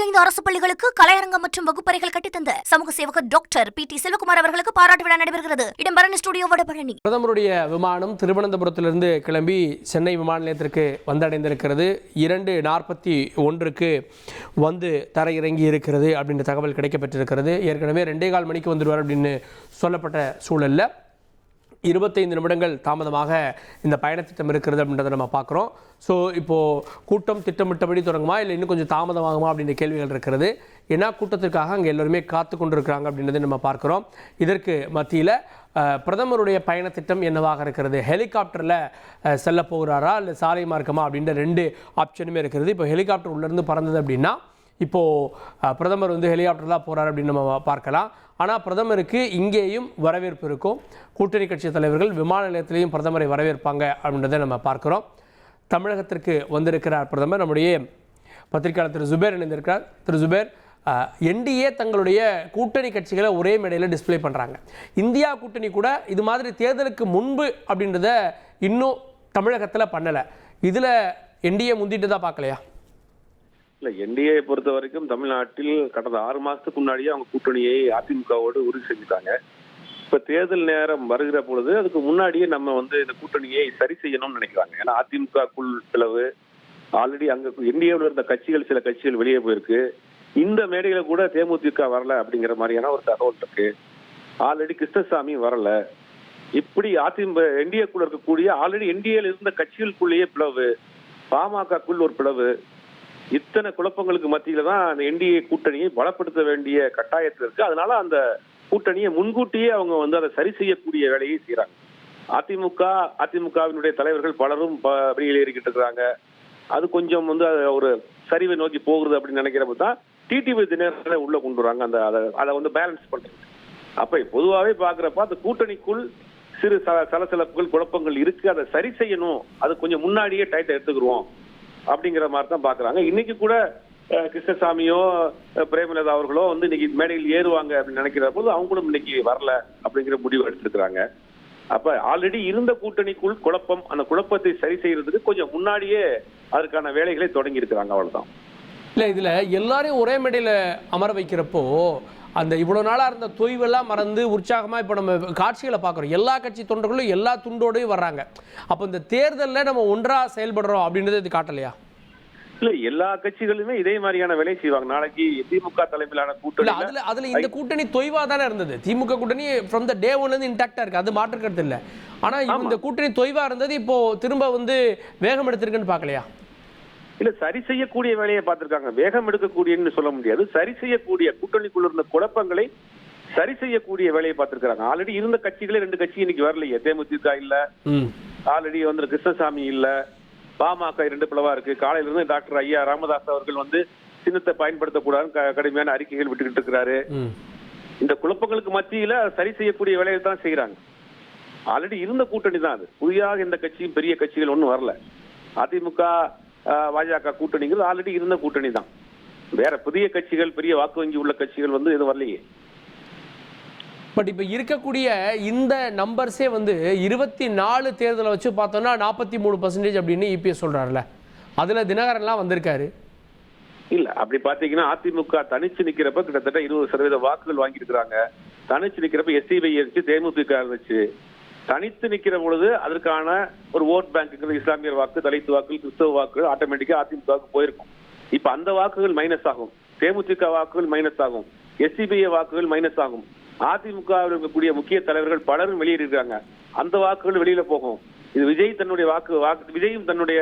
25 அரசு பள்ளிகளுக்கு கலையரங்கம் மற்றும் வகுப்பறைகள் கட்டித்தந்த சமூக சேவகர் டாக்டர் PT செல்வகுமார் அவர்களுக்கு பாராட்டு விழா நடைபெறுகிறது. இடம் பரணி ஸ்டுடியோ வடபழனி. பிரதமருடைய விமானம் திருவனந்தபுரத்திலிருந்து கிளம்பி சென்னை விமான நிலையத்திற்கு வந்தடைந்திருக்கிறது. 2:41 வந்து தரையிறங்கி இருக்கிறது அப்படின்ற தகவல் கிடைக்கப்பட்டிருக்கிறது. ஏற்கனவே 2:15 மணிக்கு வந்துடுவார் அப்படின்னு சொல்லப்பட்ட சூழலில் 25 நிமிடங்கள் தாமதமாக இந்த பயணத்திட்டம் இருக்கிறது அப்படின்றத நம்ம பார்க்குறோம். ஸோ இப்போது கூட்டம் திட்டமிட்டபடி தொடங்குமா இல்லை இன்னும் கொஞ்சம் தாமதமாகுமா அப்படின்ற கேள்விகள் இருக்கிறது. ஏன்னா கூட்டத்திற்காக அங்கே எல்லோருமே காத்து கொண்டிருக்கிறாங்க அப்படின்றத நம்ம பார்க்குறோம். இதற்கு மத்தியில் பிரதமருடைய பயணத்திட்டம் என்னவாக இருக்கிறது? ஹெலிகாப்டரில் செல்ல போகிறாரா இல்லை சாலை மார்க்கமா அப்படின்ற 2 ஆப்ஷனுமே இருக்கிறது. இப்போ ஹெலிகாப்டர் உள்ளேருந்து பறந்தது அப்படின்னா இப்போது பிரதமர் ஹெலிகாப்டர் தான் போகிறார் அப்படின்னு நம்ம பார்க்கலாம். ஆனால் பிரதமருக்கு இங்கேயும் வரவேற்பு இருக்கும். கூட்டணி கட்சி தலைவர்கள் விமான நிலையத்திலையும் பிரதமரை வரவேற்பாங்க அப்படின்றத நம்ம பார்க்குறோம். தமிழகத்திற்கு வந்திருக்கிறார் பிரதமர். நம்முடைய பத்திரிகையாளர் திரு ஜுபேர் இணைந்திருக்கிறார். திரு ஜுபேர், என்டிஏ தங்களுடைய கூட்டணி கட்சிகளை ஒரே மேடையில் டிஸ்பிளே பண்ணுறாங்க. இந்தியா கூட்டணி கூட இது மாதிரி தேர்தலுக்கு முன்பு அப்படின்றத இன்னும் தமிழகத்தில் பண்ணலை. இதில் என்டிஏ முந்திட்டு தான் பார்க்கலையா? இல்லை, என்டிஏ பொறுத்த வரைக்கும் தமிழ்நாட்டில் கடந்த 6 மாதத்துக்கு முன்னாடியே அவங்க கூட்டணியை அதிமுகவோடு உறுதி செஞ்சுட்டாங்க. இப்போ தேர்தல் நேரம் வருகிற பொழுது அதுக்கு முன்னாடியே நம்ம இந்த கூட்டணியை சரி செய்யணும்னு நினைக்கிறாங்க. ஏன்னா அதிமுகக்குள் பிளவு ஆல்ரெடி அங்கே என்டிஏவில் இருந்த கட்சிகள் சில கட்சிகள் வெளியே போயிருக்கு. இந்த மேடையில கூட தேமுதிக வரல அப்படிங்கிற மாதிரியான ஒரு தகவல் இருக்கு. ஆல்ரெடி கிருஷ்ணசாமி வரல. இப்படி அதிமுக என்டிஏக்குள்ள இருக்கக்கூடிய ஆல்ரெடி என்டிஏல இருந்த கட்சிகளுக்குள்ளேயே பிளவு, பாமகக்குள் ஒரு பிளவு, இத்தனை குழப்பங்களுக்கு மத்தியில தான் அந்த என்டிஏ கூட்டணியை பலப்படுத்த வேண்டிய கட்டாயத்தில் இருக்கு. அதனால அந்த கூட்டணியை முன்கூட்டியே அவங்க அதை சரி செய்யக்கூடிய வேலையை செய்யறாங்க. அதிமுகவினுடைய தலைவர்கள் பலரும் வெளியில் ஏறிக்கிட்டு இருக்கிறாங்க. அது கொஞ்சம் ஒரு சரிவை நோக்கி போகுது அப்படின்னு நினைக்கிறப்ப தான் டிடிவி தினகரனை உள்ள கொண்டு வராங்க. அதை பேலன்ஸ் பண்றது. அப்ப பொதுவாகவே பாக்குறப்ப அந்த கூட்டணிக்குள் சிறு சலசலப்புகள் குழப்பங்கள் இருக்கு. அதை சரி செய்யணும், அது கொஞ்சம் முன்னாடியே டைட்டை எடுத்துக்கிறோம் அப்படிங்கிற மாதிரி தான் பாக்குறாங்க. இன்னைக்கு கூட கிருஷ்ணசாமியோ பிரேமலதா அவர்களோ இன்னைக்கு மேடையில் ஏறுவாங்க அப்படின்னு நினைக்கிற போது அவங்களும் இன்னைக்கு வரல அப்படிங்கிற முடிவு எடுத்திருக்கிறாங்க. அப்ப ஆல்ரெடி இருந்த கூட்டணிக்குள் குழப்பம், அந்த குழப்பத்தை சரி செய்யறதுக்கு கொஞ்சம் முன்னாடியே அதற்கான வேலைகளை தொடங்கி இருக்கிறாங்க. அவ்வளவுதான். இல்லை, இதுல எல்லாரையும் ஒரே மேடையில் அமர வைக்கிறப்போ அந்த இவ்வளவு நாளா இருந்த தொய்வெல்லாம் மறந்து உற்சாகமா இப்போ நம்ம காட்சிகளை பார்க்குறோம். எல்லா கட்சி தொண்டர்களும் எல்லா துண்டோடையும் வர்றாங்க. அப்போ இந்த தேர்தலில் நம்ம ஒன்றா செயல்படுறோம் அப்படின்றது இது காட்டலையா? இல்ல, எல்லா கட்சிகளுமே இதே மாதிரியான வேலை செய்வாங்க. நாளைக்கு திமுக தலைமையிலான கூட்டணி அதுல இந்த கூட்டணி தொய்வா தானே இருந்தது. திமுக கூட்டணி ஃப்ரம் த டே 1 இன்டாக்டா இருக்கு, அது மாற்றுக்கிறது இல்லை. ஆனா இந்த கூட்டணி தொய்வா இருந்தது இப்போ திரும்ப வேகம் எடுத்திருக்குன்னு பார்க்கலையா? இல்ல, சரி செய்யக்கூடிய வேலையை பார்த்திருக்காங்க. வேகம் எடுக்கக்கூடியன்னு சொல்ல முடியாது. சரி செய்யக்கூடிய கூட்டணிக்குள்ள இருந்த குழப்பங்களை சரி செய்யக்கூடிய வேலையை பார்த்திருக்காங்க. ஆல்ரெடி இருந்த கட்சிகளே 2 கட்சி இன்னைக்கு வரலையே. தேமுதிக இல்ல, ஆல்ரெடி கிருஷ்ணசாமி இல்ல, பாமக 2 பிளவா இருக்கு. காலையில இருந்து டாக்டர் ஐயா ராமதாஸ் அவர்கள் சின்னத்தை பயன்படுத்தக்கூடாதுன்னு கடுமையான அறிக்கைகள் விட்டுக்கிட்டு இருக்கிறாரு. இந்த குழப்பங்களுக்கு மத்தியில சரி செய்யக்கூடிய வேலையை தான் செய்யறாங்க. ஆல்ரெடி இருந்த கூட்டணி தான் அது. புதியாக இந்த கட்சியும் பெரிய கட்சிகள் ஒன்றும் வரல. அதிமுக பாஜக கூட்டணிகள் ஆல்ரெடி இருந்த கூட்டணி தான். வேற புதிய கட்சிகள், பெரிய வாக்கு வங்கி உள்ள கட்சிகள் எதுவும் வரலையே. பட் இப்போ இருக்கக்கூடிய இந்த நம்பர்ஸே 24 தேர்தலை வச்சு பார்த்தோம்னா 43% அப்படின்னு இபிஎஸ் சொல்றாருல, அதுல தினகரன்லாம் வந்திருக்காரு. இல்ல, அப்படி பாத்தீங்கன்னா அதிமுக தனிச்சு நிக்கிறப்ப கிட்டத்தட்ட 20% வாக்குகள் வாங்கியிருக்கிறாங்க. தனிச்சு நிக்கிறப்ப எஸ்சிபி இருந்துச்சு, தேமுதிக இருந்துச்சு. தனித்து நிக்கிற பொழுது அதற்கான ஒரு ஓட் பேங்க், இஸ்லாமியர் வாக்கு, தலித் வாக்குகள், கிறிஸ்தவ வாக்குகள் ஆட்டோமேட்டிக்கா அதிமுகவுக்கு போயிருக்கும். இப்ப அந்த வாக்குகள் மைனஸ் ஆகும், தேமுதிக வாக்குகள் மைனஸ் ஆகும், எஸ்சிபிஐ வாக்குகள் மைனஸ் ஆகும். அதிமுகவில் இருக்கக்கூடிய முக்கிய தலைவர்கள் பலரும் வெளியேறிருக்காங்க, அந்த வாக்குகள் வெளியில போகும். இது விஜய் தன்னுடைய விஜயும் தன்னுடைய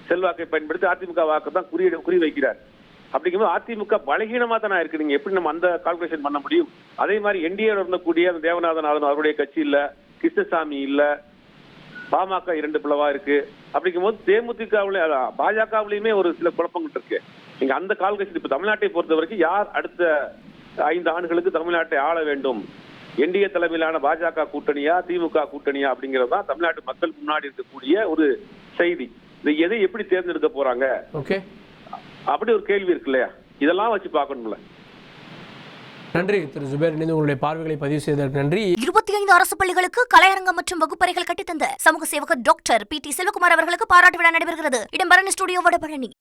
செல்வாக்கை பயன்படுத்தி அதிமுக வாக்கு தான் குறி வைக்கிறார். அப்படிங்கும்போது அதிமுக பலகீனமா தானே இருக்கு. நீங்க எப்படி நம்ம அந்த கால்குலேஷன் பண்ண முடியும்? அதே மாதிரி என்டிஏ இருந்தக்கூடிய தேவநாதன் அவருடைய கட்சி இல்ல, கிருஷ்ணசாமி இல்ல, பாமக 2 பிளவா இருக்கு. அப்படிங்கும்போது தேமுதிகவுல பாஜகவுலயுமே ஒரு சில குழப்பங்கள் இருக்கு. நீங்க அந்த கால்குலேஷன் இப்ப தமிழ்நாட்டை பொறுத்த வரைக்கும் யார் அடுத்த 5 ஆண்டுகளுக்கு தமிழ்நாட்டை ஆள வேண்டும், என்டிஏ தலைமையிலான பாஜக கூட்டணியா திமுக கூட்டணியா அப்படிங்கறதுதான் தமிழ்நாட்டு மக்கள் முன்னாடி இருக்கக்கூடிய ஒரு செய்தி. எதை எப்படி தேர்ந்தெடுக்க போறாங்க அப்படி ஒரு கேள்வி இருக்கு இல்லையா? இதெல்லாம் வச்சு பார்க்கணும்ல. நன்றி திரு ஜுபேர், உங்களுடைய பார்வைகளை பதிவு செய்ததற்கு நன்றி. 25 அரசு பள்ளிகளுக்கு கலையரங்கம் மற்றும் வகுப்பறைகள் கட்டித்தந்த சமூக சேவகர் டாக்டர் PT செல்வகுமார் அவர்களுக்கு பாராட்டு விழா நடைபெறுகிறது. இடம் பரணி ஸ்டுடியோ வடபழனி.